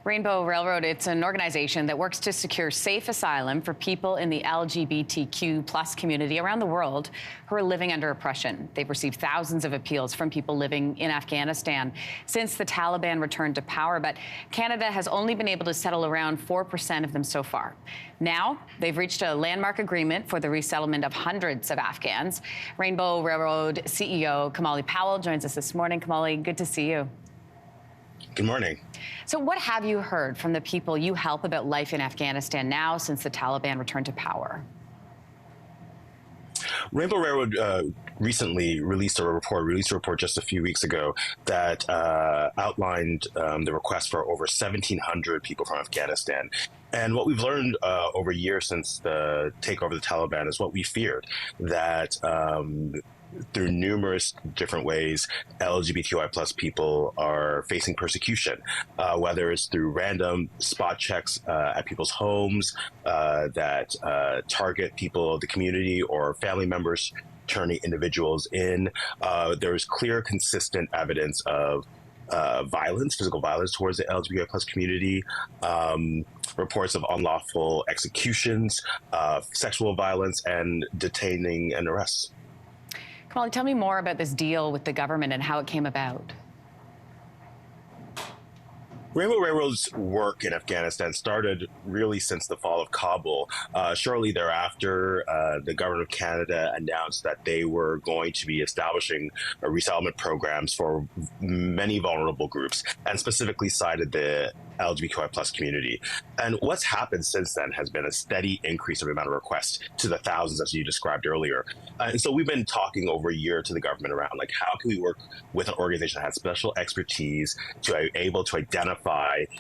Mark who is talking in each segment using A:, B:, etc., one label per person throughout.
A: Rainbow Railroad, it's an organization that works to secure safe asylum for people in the LGBTQ+ community around the world who are living under oppression. They've received thousands of appeals from people living in Afghanistan since the Taliban returned to power, but Canada has only been able to settle around 4% of them so far. Now, they've reached a landmark agreement for the resettlement of hundreds of Afghans. Rainbow Railroad CEO Kamali Powell joins us this morning. Kamali, good to see you.
B: Good morning.
A: So what have you heard from the people you help about life in Afghanistan now since the Taliban returned to power?
B: Rainbow Railroad recently released a report just a few weeks ago that outlined the request for over 1,700 people from Afghanistan. And what we've learned over years since the takeover of the Taliban is what we feared, that through numerous different ways, LGBTQI+ people are facing persecution, whether it's through random spot checks at people's homes that target people of the community or family members turning individuals in. There's clear, consistent evidence of violence, physical violence towards the LGBTQI+ community, reports of unlawful executions, sexual violence, and detaining and arrests.
A: Kamali, tell me more about this deal with the government and how it came about.
B: Rainbow Railroad's work in Afghanistan started really since the fall of Kabul. Shortly thereafter, the government of Canada announced that they were going to be establishing resettlement programs for many vulnerable groups, and specifically cited the LGBTQI+ community. And what's happened since then has been a steady increase of the amount of requests to the thousands, as you described earlier. And so we've been talking over a year to the government around, like, how can we work with an organization that has special expertise to be able to identify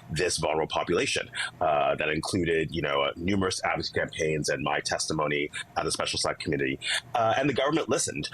B: this vulnerable population that included, numerous advocacy campaigns and my testimony at the Special Select Committee. And the government listened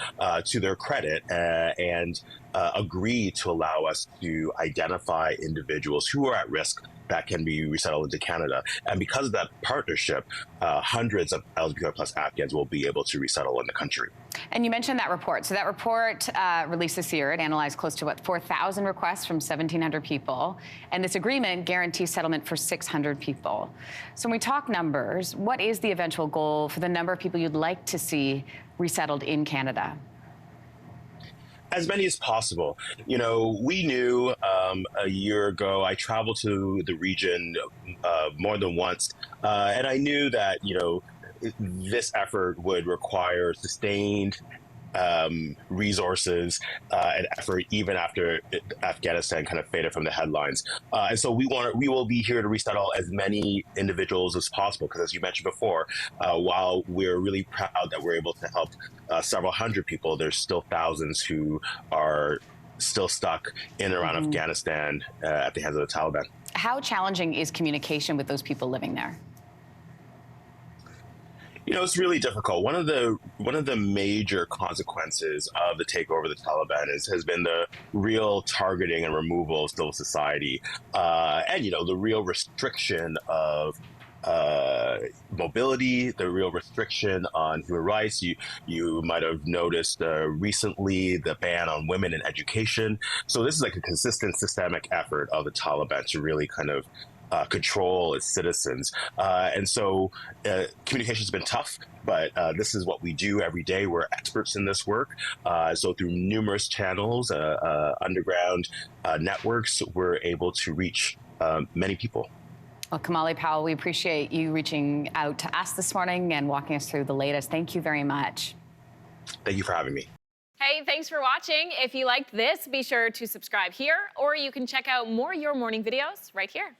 B: to their credit and agreed to allow us to identify individuals who are at risk that can be resettled into Canada. And because of that partnership, hundreds of LGBTQ+ Afghans will be able to resettle in the country.
A: And you mentioned that report. So that report released this year, it analyzed close to 4,000 requests from 1,700 people. And this agreement guarantees settlement for 600 people. So when we talk numbers, what is the eventual goal for the number of people you'd like to see resettled in Canada?
B: As many as possible. We knew a year ago, I traveled to the region more than once, and I knew that, this effort would require sustained resources and effort even after Afghanistan kind of faded from the headlines. And so we will be here to resettle as many individuals as possible, because as you mentioned before, while we're really proud that we're able to help several hundred people, there's still thousands who are still stuck in and around Afghanistan at the hands of the Taliban. How
A: challenging is communication with those people living there?
B: It's really difficult. One of the major consequences of the takeover of the Taliban has been the real targeting and removal of civil society, and the real restriction of mobility, the real restriction on human rights. You might have noticed recently the ban on women in education. So this is like a consistent, systemic effort of the Taliban to really kind of control its citizens. And so communication has been tough, but this is what we do every day. We're experts in this work. So through numerous channels, underground networks, we're able to reach many people.
A: Well, Kamali Powell, we appreciate you reaching out to us this morning and walking us through the latest. Thank you very much.
B: Thank you for having me.
C: Hey, thanks for watching. If you liked this, be sure to subscribe here, or you can check out more Your Morning videos right here.